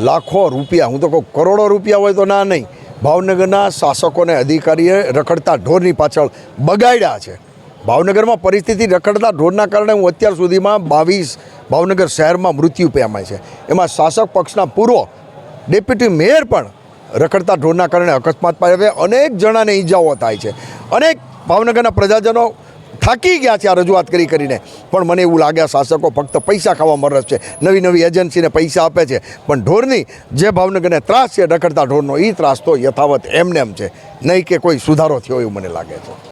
લાખો રૂપિયા, હું તો કહું કરોડો રૂપિયા હોય તો ના નહીં, ભાવનગરના શાસકોને અધિકારીએ રખડતા ઢોરની પાછળ બગાડ્યા છે. ભાવનગરમાં પરિસ્થિતિ રખડતા ઢોરના કારણે હું અત્યાર સુધીમાં 22 ભાવનગર શહેરમાં મૃત્યુ પામ્યા છે. એમાં શાસક પક્ષના પૂર્વ ડેપ્યુટી મેયર પણ રખડતા ઢોરના કારણે અકસ્માત પામ્યા. અનેક જણાને ઈજાઓ થાય છે. અનેક ભાવનગરના પ્રજાજનો થાકી ગયા છે આ રજૂઆત કરીને. પણ મને એવું લાગે શાસકો ફક્ત પૈસા ખાવામાં રસ છે, નવી નવી એજન્સીને પૈસા આપે છે, પણ ઢોરની જે ભાવનગરને ત્રાસ છે રખડતા ઢોરનો, એ ત્રાસ તો યથાવત એમને એમ છે, નહીં કે કોઈ સુધારો થયો એવું મને લાગે છે.